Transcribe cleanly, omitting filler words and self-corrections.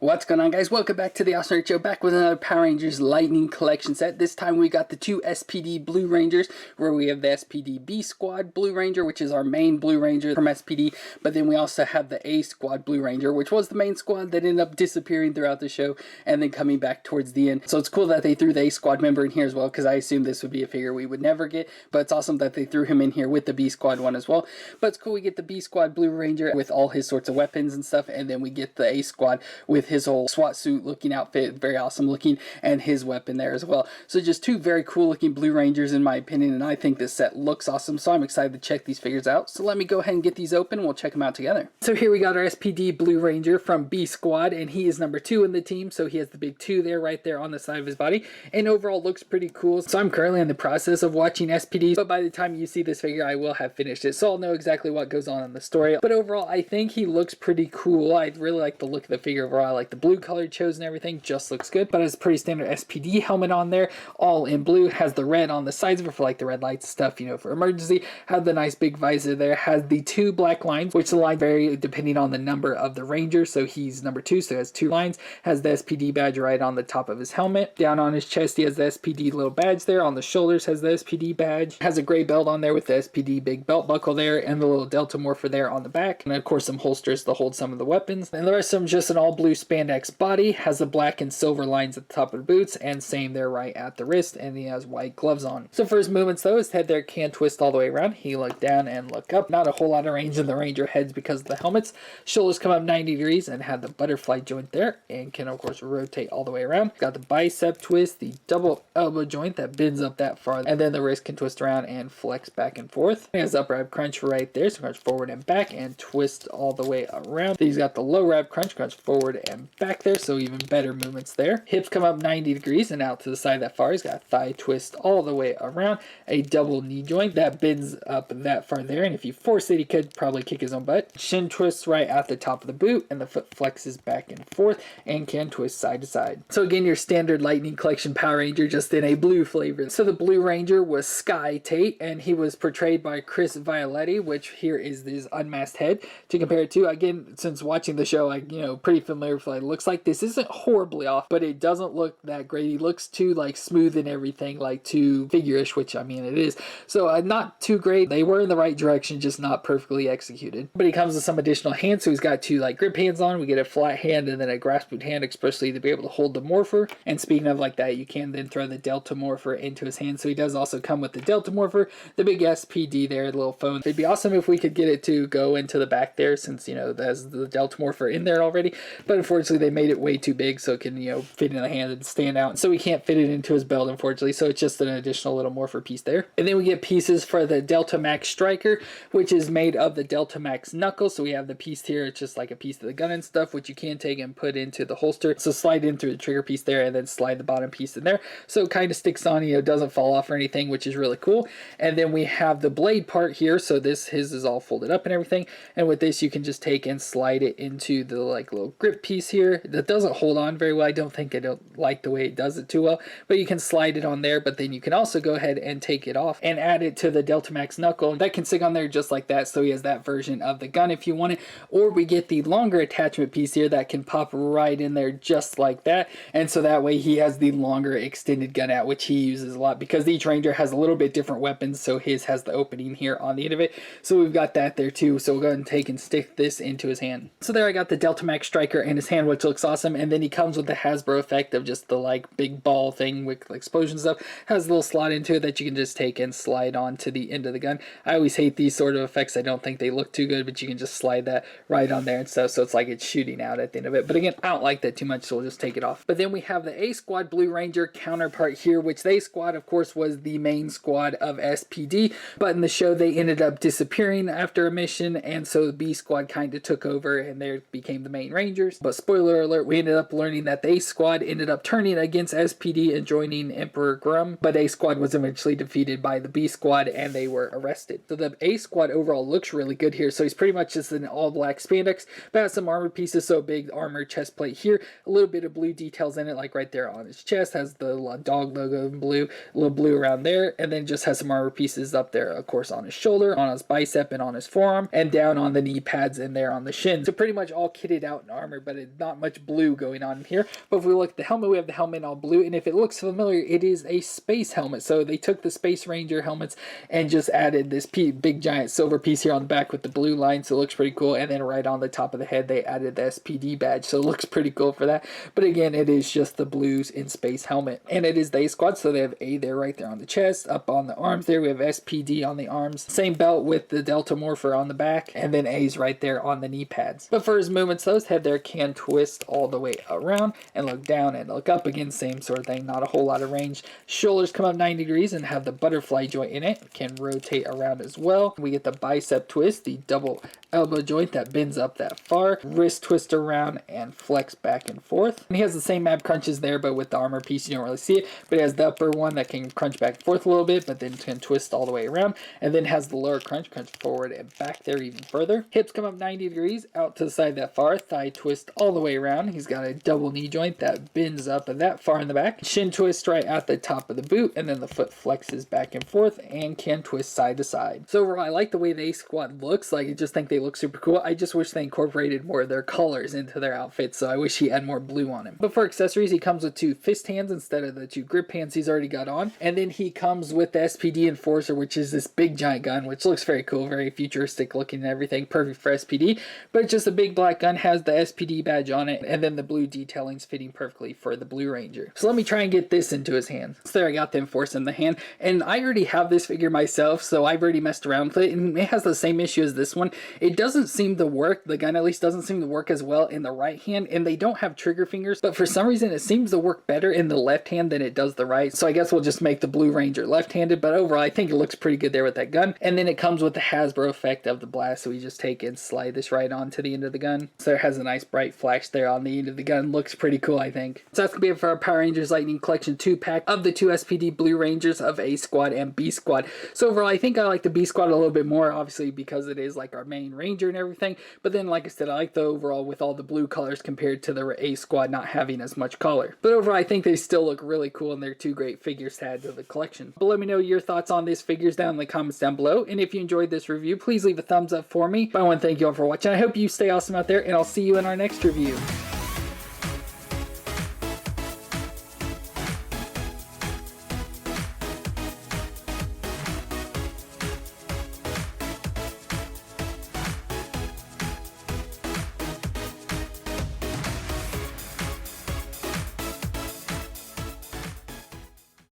What's going on, guys? Welcome back to the FallenRedZeo, back with another Power Rangers Lightning Collection set. This time we got the two SPD Blue Rangers, where we have the SPD B Squad Blue Ranger, which is our main Blue Ranger from SPD, but then we also have the A Squad Blue Ranger, which was the main squad that ended up disappearing throughout the show and then coming back towards the end. So it's cool that they threw the A Squad member in here as well, because I assumed this would be a figure we would never get, but it's awesome that they threw him in here with the B Squad one as well. But it's cool we get the B Squad Blue Ranger with all his sorts of weapons and stuff, and then we get the A Squad with his whole SWAT suit looking outfit, very awesome looking, and his weapon there as well. So just two very cool looking Blue Rangers in my opinion, and I think this set looks awesome, so I'm excited to check these figures out. So let me go ahead and get these open and we'll check them out together. So here we got our SPD Blue Ranger from B Squad, and he is number 2 in the team, so he has the big 2 there right there on the side of his body, and overall looks pretty cool. So I'm currently in the process of watching SPD, but by the time you see this figure I will have finished it, so I'll know exactly what goes on in the story. But overall I think he looks pretty cool. I really like the look of the figure overall. I like the blue color chose and everything, just looks good. But it's a pretty standard SPD helmet on there, all in blue, has the red on the sides of it for like the red lights stuff, you know, for emergency, has the nice big visor there, has the 2 black lines, which the line vary depending on the number of the ranger, so he's number 2, so he has 2 lines, has the SPD badge right on the top of his helmet, down on his chest he has the SPD little badge there, on the shoulders has the SPD badge, has a gray belt on there with the SPD big belt buckle there, and the little Delta morpher there on the back, and of course some holsters to hold some of the weapons, and the rest of them just an all blue spandex body, has the black and silver lines at the top of the boots, and same there right at the wrist, and he has white gloves on. So for his movements though, his head there can twist all the way around, he look down and look up, not a whole lot of range in the ranger heads because of the helmets. Shoulders come up 90 degrees and have the butterfly joint there, and can of course rotate all the way around. Got the bicep twist, the double elbow joint that bends up that far, and then the wrist can twist around and flex back and forth. He has upper ab crunch right there, so crunch forward and back and twist all the way around. Then he's got the lower ab crunch forward and back there, so even better movements there. Hips come up 90 degrees and out to the side that far. He's got thigh twist all the way around, a double knee joint that bends up that far there, and if you force it he could probably kick his own butt. Shin twists right at the top of the boot, and the foot flexes back and forth and can twist side to side. So again, your standard Lightning Collection Power Ranger, just in a blue flavor. So the Blue Ranger was Sky Tate, and he was portrayed by Chris Violetti, which here is his unmasked head to compare it to. Again, since watching the show, I pretty familiar with what it looks like. This isn't horribly off, but it doesn't look that great. He looks too like smooth and everything, like too figure-ish, which I mean it is. So not too great. They were in the right direction, just not perfectly executed. But he comes with some additional hands, so he's got 2 like grip hands on. We get a flat hand and then a grasped hand, especially to be able to hold the morpher. And speaking of like that, you can then throw the Delta morpher into his hand. So he does also come with the Delta morpher, the big SPD there, the little phone. It'd be awesome if we could get it to go into the back there, since there's the Delta morpher in there already. But unfortunately they made it way too big so it can fit in the hand and stand out. So we can't fit it into his belt, unfortunately, so it's just an additional little morpher piece there. And then we get pieces for the Delta Max Striker, which is made of the Delta Max knuckle. So we have the piece here, it's just like a piece of the gun and stuff, which you can take and put into the holster. So slide in through the trigger piece there and then slide the bottom piece in there, so it kind of sticks on, doesn't fall off or anything, which is really cool. And then we have the blade part here, so his is all folded up and everything, and with this you can just take and slide it into the like little grip piece here. That doesn't hold on very well. I don't like the way it does it too well, but you can slide it on there. But then you can also go ahead and take it off and add it to the Delta Max knuckle. That can stick on there just like that, so he has that version of the gun if you want it. Or we get the longer attachment piece here that can pop right in there just like that, and so that way he has the longer extended gun out, which he uses a lot because each ranger has a little bit different weapons, so his has the opening here on the end of it, so we've got that there too. So we'll go ahead and take and stick this into his hand. So there I got the Delta Max Striker in his hand, which looks awesome. And then he comes with the Hasbro effect of just the like big ball thing with explosion stuff. Has a little slot into it that you can just take and slide on to the end of the gun. I always hate these sort of effects. I don't think they look too good, but you can just slide that right on there and stuff, so it's like it's shooting out at the end of it. But again, I don't like that too much, so we'll just take it off. But then we have the A Squad Blue Ranger counterpart here, which the A Squad of course was the main squad of SPD, but in the show they ended up disappearing after a mission, and so the B Squad kind of took over and they became the main Rangers. But spoiler alert, we ended up learning that the A Squad ended up turning against SPD and joining Emperor Grum, but A Squad was eventually defeated by the B Squad and they were arrested. So the A Squad overall looks really good here. So he's pretty much just an all black spandex, but has some armor pieces, so big armor chest plate here, a little bit of blue details in it, like right there on his chest, has the dog logo in blue, a little blue around there, and then just has some armor pieces up there, of course, on his shoulder, on his bicep, and on his forearm, and down on the knee pads and there on the shin. So pretty much all kitted out in armor, but not much blue going on here. But if we look at the helmet, we have the helmet all blue, and if it looks familiar, it is a space helmet. So they took the Space Ranger helmets and just added this big giant silver piece here on the back with the blue line, so it looks pretty cool. And then right on the top of the head, they added the SPD badge, so it looks pretty cool for that. But again, it is just the blues in space helmet, and it is the A squad, so they have A there right there on the chest. Up on the arms there, we have SPD on the arms, same belt with the Delta Morpher on the back, and then A's right there on the knee pads. But for his movements, those head there can twist all the way around and look down and look up. Again, same sort of thing, not a whole lot of range. Shoulders come up 90 degrees and have the butterfly joint in it, can rotate around as well. We get the bicep twist, the double elbow joint that bends up that far, wrist twist around and flex back and forth. And he has the same ab crunches there, but with the armor piece you don't really see it, but he has the upper one that can crunch back and forth a little bit, but then can twist all the way around, and then has the lower crunch forward and back there even further. Hips come up 90 degrees out to the side that far, thigh twist all the way around. He's got a double knee joint that bends up and that far in the back, shin twist right at the top of the boot, and then the foot flexes back and forth and can twist side to side. So overall, I like the way the A squad looks. Like, I just think they look super cool. I just wish they incorporated more of their colors into their outfits, so I wish he had more blue on him. But for accessories, he comes with 2 fist hands instead of the 2 grip hands he's already got on, and then he comes with the SPD Enforcer, which is this big giant gun, which looks very cool, very futuristic looking and everything, perfect for SPD. But it's just a big black gun, has the SPD badge on it, and then the blue detailing's fitting perfectly for the Blue Ranger. So let me try and get this into his hand. So there, I got the Enforcer in the hand, and I already have this figure myself, so I've already messed around with it, and it has the same issue as this one. It doesn't seem to work, the gun at least doesn't seem to work as well in the right hand, and they don't have trigger fingers, but for some reason it seems to work better in the left hand than it does the right. So I guess we'll just make the Blue Ranger left-handed, but overall I think it looks pretty good there with that gun. And then it comes with the Hasbro effect of the blast, so we just take and slide this right onto the end of the gun. So it has a nice bright flash there on the end of the gun. Looks pretty cool, I think. So that's gonna be it for our Power Rangers Lightning Collection 2-pack of the 2 SPD Blue Rangers of A Squad and B Squad. So overall I think I like the B Squad a little bit more, obviously because it is like our main Ranger and everything, but then like I said, I like the overall with all the blue colors compared to the A Squad not having as much color. But overall I think they still look really cool, and they're 2 great figures to add to the collection. But let me know your thoughts on these figures down in the comments down below, and if you enjoyed this review, please leave a thumbs up for me. But I want to thank you all for watching. I hope you stay awesome out there, and I'll see you in our next review.